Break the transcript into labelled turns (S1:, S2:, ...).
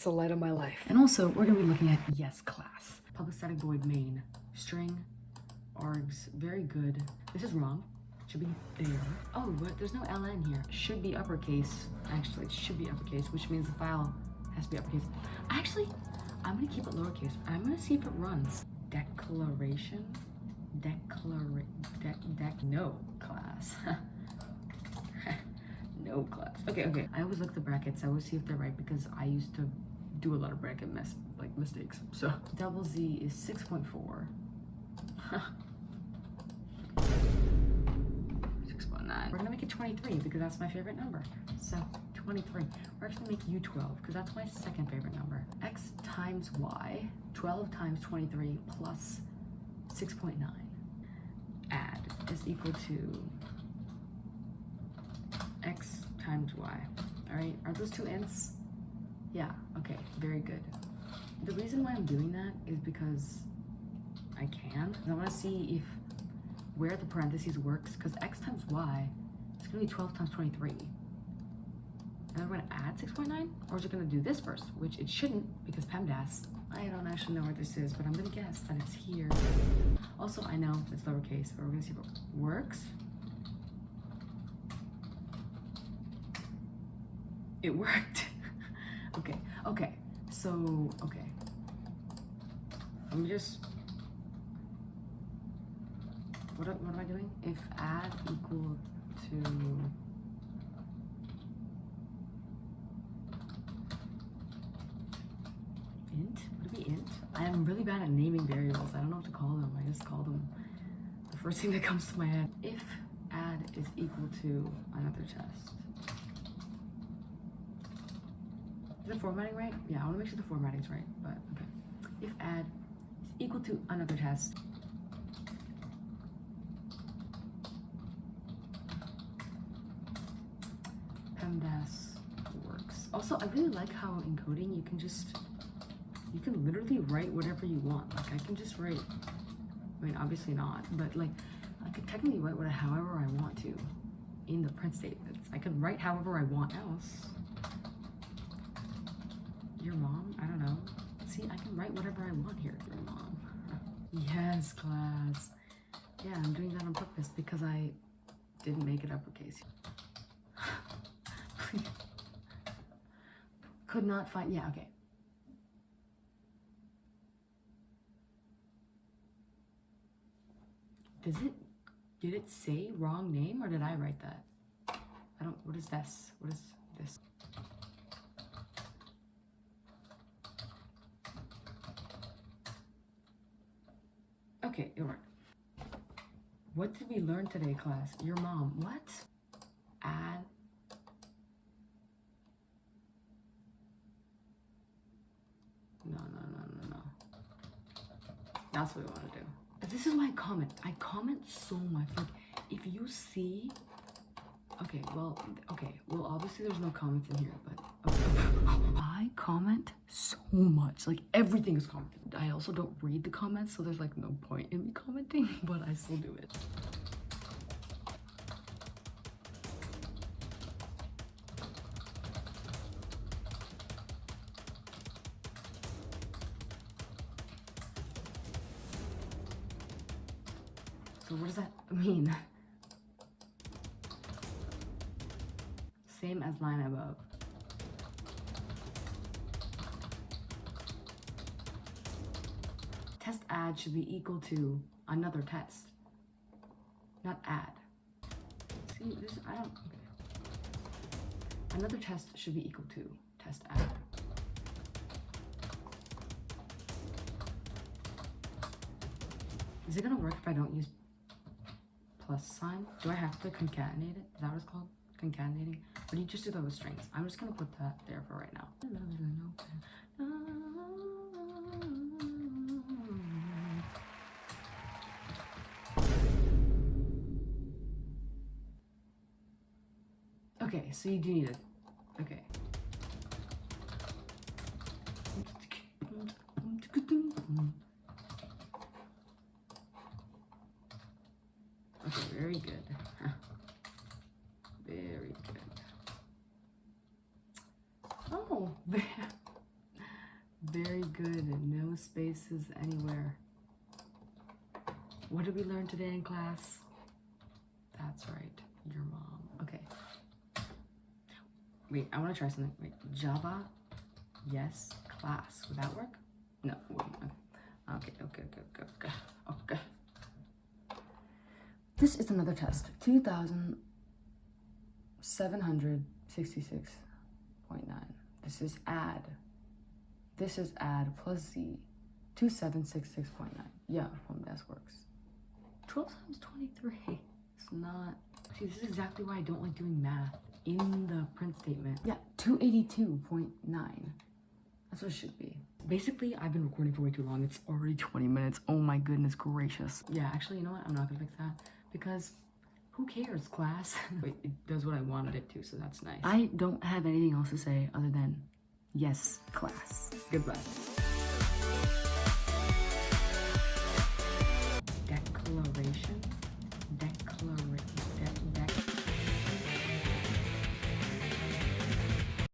S1: It's the light of my life. And also, we're gonna be looking at YesClass. Public static void main. String, args, very good. This is wrong. Should be there. Oh, but there's no ln here. Should be uppercase. Actually, it should be uppercase, which means the file has to be uppercase. Actually, I'm gonna keep it lowercase. I'm gonna see if it runs. Declaration? No class. No class. Okay. I always look at the brackets. I always see if they're right because I used to do a lot of bracket mistakes. So double Z is 6.4. 6.9. We're gonna make it 23 because that's my favorite number. So 23. We're actually make U12 because that's my second favorite number. X times Y, 12 times 23 plus 6.9. Add is equal to X times Y. All right, are those two ints? Yeah, okay, very good. The reason why I'm doing that is because I can. I wanna see if where the parentheses works, because X times Y is gonna be 12 times 23. And then we're gonna add 6.9, or is it gonna do this first, which it shouldn't because PEMDAS. I don't actually know where this is, but I'm gonna guess that it's here. Also, I know it's lowercase, but we're gonna see if it works. It worked. Okay. So, okay. I'm just, what am I doing? If add equal to, int? Would it be int? I am really bad at naming variables. I don't know what to call them. I just call them the first thing that comes to my head. If add is equal to another test. Is the formatting right? Yeah, I want to make sure the formatting's right, but okay. If add is equal to another test. PEMDAS works. Also, I really like how in coding you can literally write whatever you want. Like I can just write, I mean obviously not, but like I could technically write however I want to in the print statements. I could write however I want else. Your mom? I don't know. See, I can write whatever I want here. Your mom. Yes, class. Yeah, I'm doing that on purpose because I didn't make it uppercase. Could not find, yeah, okay. Did it say wrong name or did I write that? What is this? What is this? Okay, it worked. What did we learn today, class? Your mom. What? Add. No. That's what we want to do. This is why I comment. I comment so much. Like, if you see... Okay, well, obviously there's no comments in here, but... Okay. I comment so much. Like, everything is commented. I also don't read the comments, so there's, like, no point in me commenting, but I still do it. So what does that mean? Same as line above. Test add should be equal to another test, not add. See, this, I don't, okay. Another test should be equal to test add. Is it gonna work if I don't use plus sign? Do I have to concatenate it? Is that what it's called? Concatenating? Or do you just do that with strings? I'm just gonna put that there for right now. Okay, so you do need it. Okay. Okay, very good. Very good. Oh, Very good. No spaces anywhere. What did we learn today in class? That's right, your mom. Okay. Wait, I want to try something. Wait, Java, YesClass. Would that work? No, it wouldn't. Okay. Okay. This is another test. 2,766.9. This is add. This is add plus Z. 2,766.9. Yeah, PEMDAS works. 12 times 23. It's not. See, this is exactly why I don't like doing math in the print statement. Yeah, 282.9. That's what it should be. Basically, I've been recording for way too long. It's already 20 minutes. Oh my goodness gracious. Yeah, actually, you know what? I'm not gonna fix that because who cares, class? Wait, it does what I wanted it to, so that's nice. I don't have anything else to say other than yes, class. Goodbye.